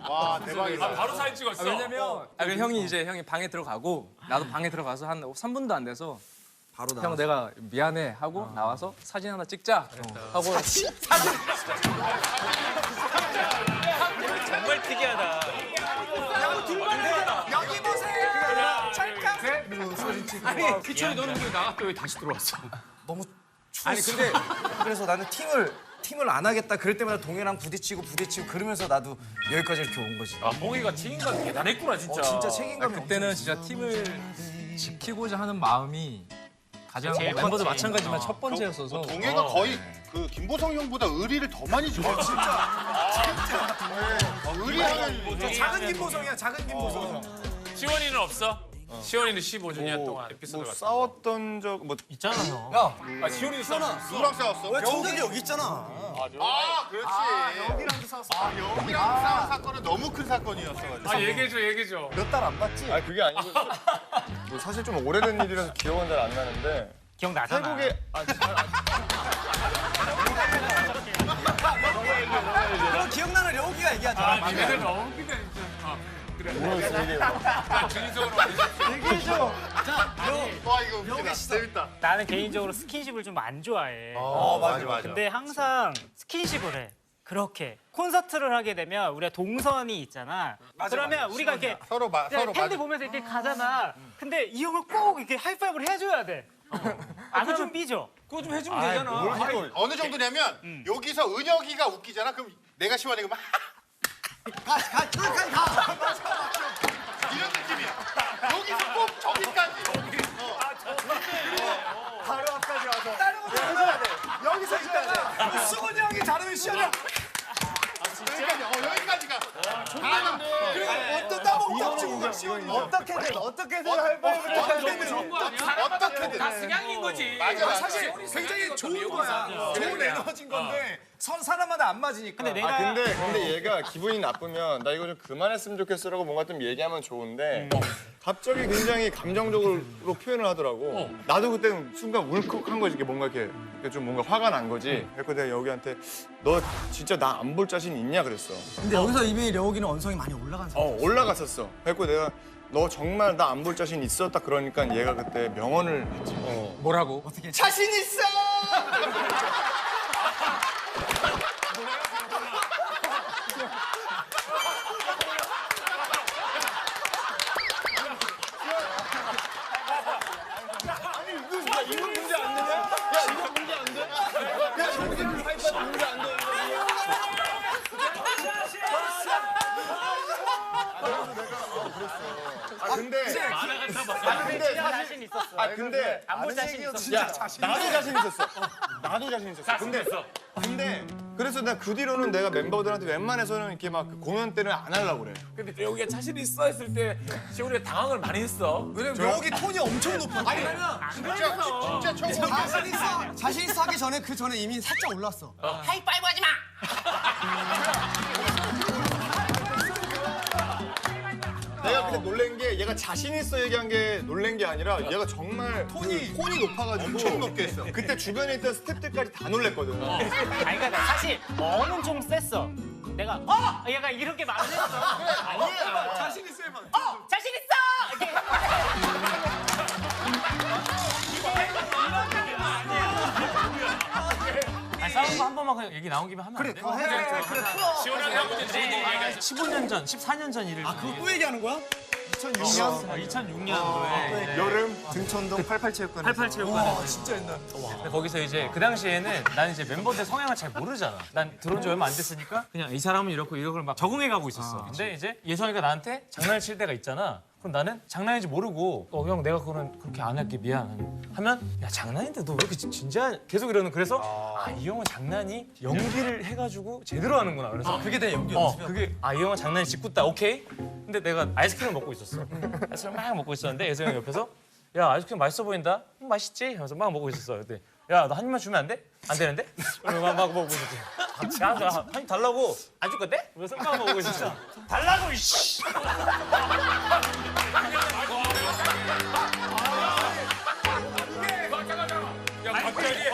와 대박이다. 바로 사진 찍었어. 왜냐면 형이 방에 들어가고 나도 방에 들어가서 한 3분도 안 돼서 바로 형 내가 미안해 하고 나와서 사진 하나 찍자 하고 정말 특이하다. 여기 보세요. 찰칵. 아니 희철이 너는 왜 나갔다 왜 다시 들어왔어? 너무 아니 근데 그래서 나는 팀을 안 하겠다 그럴 때마다 동해랑 부딪히고 그러면서 나도 여기까지 이렇게 온 거지. 아 봉이가 책임감 대단했구나 진짜. 진짜 책임감이 그때는 진짜 팀을 지키고자 하는 마음이 가장 멤버도 마찬가지지만 첫 번째였어서 동해가 거의 그 김보성 형보다 의리를 더 많이 주고 진짜. 의리하면 작은 김보성이야 작은 김보성. 시원이는 없어? 시원이는 15주년 동안 에피소드 뭐 같은 싸웠던 적 뭐 있잖아요. 아 시원이도 싸웠어. 누구랑 싸웠어? 왜 정석이 여기 있잖아. 아 그렇지. 여기랑도 싸웠어. 여기랑 싸운 사건은 너무 큰 사건이었어가지고. 아 얘기해줘. 몇 달 안 봤지? 아 그게 아니고 뭐 사실 좀 오래된 일이라서 기억은 잘 안 나는데 기억나잖아. 태국에 그럼 기억나는 여기가 얘기하자. 니네들 너무 웃기다 진짜. 그래. 뭐였어 이게. 주인적으로 얘기해줘. 와 이거 웃기다. 재밌다. 나는 개인적으로 스킨십을 좀 안 좋아해. 맞아. 근데 항상 스킨십을 해. 그렇게 콘서트를 하게 되면 우리가 동선이 있잖아. 그러면 우리가 이렇게 서로 팬들 보면서 이렇게 가잖아. 근데 이 형을 꼭 이렇게 하이파이브를 해줘야 돼. 안 좀 삐져. 그거 좀 해주면 되잖아. 어느 정도냐면 여기서 은혁이가 웃기잖아. 그럼 내가 시원해 그러면 가. 이런 느낌이야. 여기서 꼭 저기까지. 바로 앞까지 와서. 다른 거 해줘야 돼. 여기서 있다가 수근이 형이 잘하면 시원해. 여기까지가. 그리고 어떤 따봉 덮치고 시원이 어떻게든 하이파이브를 어떻게든. 다 승향인 거지. 맞아. 사실 굉장히 좋은 거야. 좋은 에너지인 건데 사람마다 안 맞으니까. 근데 내가 근데 얘가 기분이 나쁘면 나 이거 좀 그만했으면 좋겠어라고 뭔가 좀 얘기하면 좋은데 갑자기 굉장히 감정적으로 표현을 하더라고. 나도 그때 순간 울컥한 거지. 이게 뭔가 이렇게 좀 뭔가 화가 난 거지. 그래서 내가 여기한테 너 진짜 나 안 볼 자신 있냐 그랬어. 근데 여기서 이미 려욱이는 언성이 많이 올라간 상태. 올라갔었어. 그래서 내가 너 정말 나 안 볼 자신 있었다 그러니까 얘가 그때 명언을 했지. 뭐라고? 자신 있어. 이거 문제 안 되냐? 야 이거 문제 안 돼? 야 이거 문제 안 돼? 자신 있었어. 근데 안볼 자신 있었어. 야, 나도 자신 있었어. 나도 자신 있었어. 근데 그래서 나 그 뒤로는 내가 멤버들한테 웬만해서는 이렇게 막그 공연 때는 안 하려고 그래. 근데 여기가 자신 있어 했을 때 시원이가 당황을 많이 했어. 왜냐면 려욱이 톤이 엄청 높아. 아니 진짜 최고. 자신 있어 하기 전에 그 전에 이미 살짝 올랐어. 하이파이브 하지 마. 내가 근데 놀란 게 얘가 자신 있어 얘기한 게 놀란 게 아니라 얘가 정말 톤이 높아가지고 엄청 높게 했어. 그때 주변에 있던 스태프들까지 다 놀랬거든. 아니 그러니까 사실 어는 좀 셌어. 내가 얘가 이렇게 말을 했어. 아니야. 자신 있어 해봐. 자신 있어. 이렇게 아니, 싸운 거 한 번만 그냥 얘기 나온 김에 하면 안 돼? 그래 풀어. 시원하게 하면 되지. 15년 전, 14년 전 일을. 그거 또 얘기하는 거야? 2006년 2006년도에 여름 등촌동 88체육관. 88체육관에서 진짜 옛날. 근데 거기서 이제 그 당시에는 난 이제 멤버들 성향을 잘 모르잖아. 난 들어온 지 얼마 안 됐으니까 그냥 이 사람은 이렇고 이걸 막 적응해 가고 있었어. 근데 이제 예성이가 나한테 장난칠 때가 있잖아. 그럼 나는 장난인지 모르고 형 내가 그거는 그렇게 안 할게 미안 하면 야 장난인데 너 왜 이렇게 진지한 계속 이러는 그래서 이 형은 장난이 연기를 해가지고 제대로 하는구나. 그래서 그게 내 연기 연습이야. 그게 이 형은 장난이 짓궂다 오케이. 근데 내가 아이스크림을 먹고 있었어. 아이스크림 막 먹고 있었는데 예성이 옆에서 야 아이스크림 맛있어 보인다. 맛있지? 하면서 막 먹고 있었어. 근데 야 너 한 입만 주면 안 돼? 안 되는데? 막 먹고 있었지. 야 한 입 달라고 안 줄 건데? 그래서 막 먹고 있었어. 달라고 이씨. 야 갑자기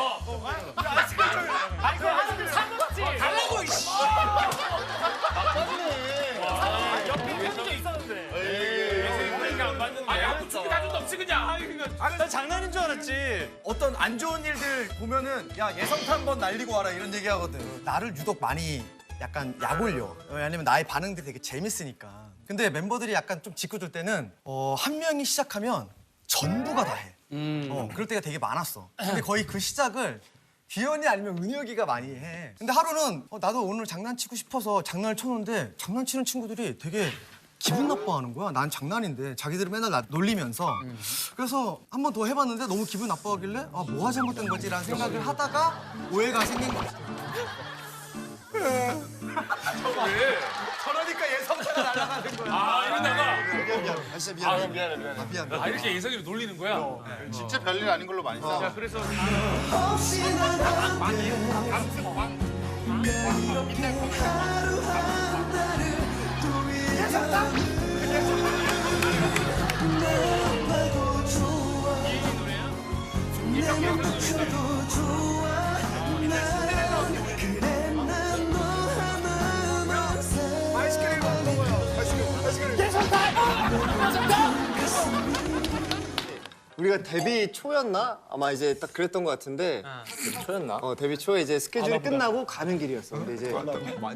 아니 그 아이스크림 산 거지. 달라고 이씨. 옆에 편지도 있었는데. 그러니까 안 받는데. 아니 아무 죽이 다 준 없지 그냥. 난 장난인 줄 알았지. 어떤 안 좋은 일들 보면은 야 예성타 한번 날리고 와라 이런 얘기 하거든. 나를 유독 많이 약간 약올려. 왜냐면 나의 반응들이 되게 재밌으니까. 근데 멤버들이 약간 좀 짓궂을 때는 한 명이 시작하면 전부가 다 해. 그럴 때가 되게 많았어. 근데 거의 그 시작을 기현이 아니면 은혁이가 많이 해. 근데 하루는 나도 오늘 장난치고 싶어서 장난을 쳤는데 장난치는 친구들이 되게 기분 나빠하는 거야. 난 장난인데 자기들은 맨날 나 놀리면서. 그래서 한 번 더 해봤는데 너무 기분 나빠하길래 뭐가 잘못된 거지라는 생각을 하다가 오해가 생긴 거지. 저러니까 예성타가 날아가는 거야. 아 이러다가. 진짜 미안해. 미안해. 아 이렇게 예성이를 놀리는 거야. 진짜 별일 아닌 걸로 많이 싸워. 그래서 우리가 데뷔 초였나? 아마 이제 딱 그랬던 것 같은데 초였나? 데뷔 초에 이제 스케줄이 끝나고 가는 길이었어. 근데 이제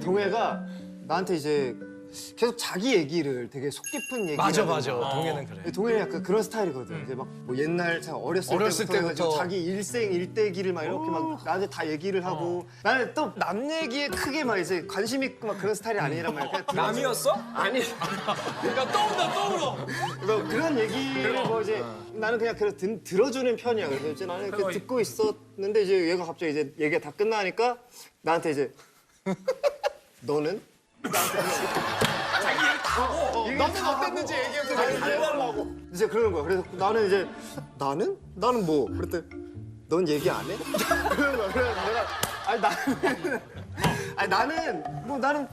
동해가 나한테 이제 계속 자기 얘기를 되게 속 깊은 얘기를 맞아. 하는 거야. 동해는 그래. 동해는 약간 그런 스타일이거든. 이제 막 뭐 옛날 참 어렸을 때부터 해가지고 자기 일생 일대기를 막 이렇게 막 나한테 다 얘기를 하고 나는 또 남 얘기에 크게 막 이제 관심 있고 막 그런 스타일이 아니란 말이야. 그냥 남이었어? 아니. 야 떠오르. 뭐 그런 얘기를 뭐 이제 나는 그냥 들어주는 편이야. 그래서 이제 나는 이렇게 듣고 있었는데 이제 얘가 갑자기 이제 얘기가 다 끝나니까 나한테 이제 너는? 자기 얘기 다 하고. 너는 어땠는지 얘기해서 해달라고. 이제 그러는 거야. 그래서 나는 이제 나는 뭐? 그랬더니 넌 얘기 안 해? 그러는 거야. 그래서 내가 나는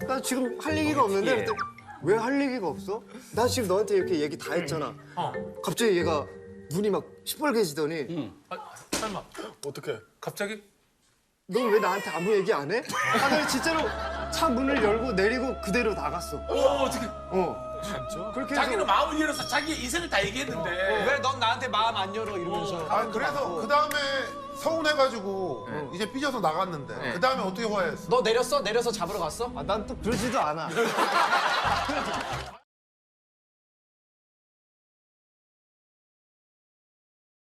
나 지금 할 얘기가 없는데 그랬더니 왜 할 얘기가 없어? 나 지금 너한테 이렇게 얘기 다 했잖아. 갑자기 얘가 눈이 막 시뻘개지더니 설마 어떻게? 갑자기 넌 왜 나한테 아무 얘기 안 해? 나는 진짜로 차 문을 열고 내리고 그대로 나갔어. 어떻게? 진짜? 그렇게 자기는 마음을 열어서 자기 인생을 다 얘기했는데. 왜 넌 나한테 마음 안 열어 이러면서. 그래서 그 다음에 서운해가지고 이제 삐져서 나갔는데 그 다음에 어떻게 화해했어? 너 내렸어? 내려서 잡으러 갔어? 난 또 그러지도 않아.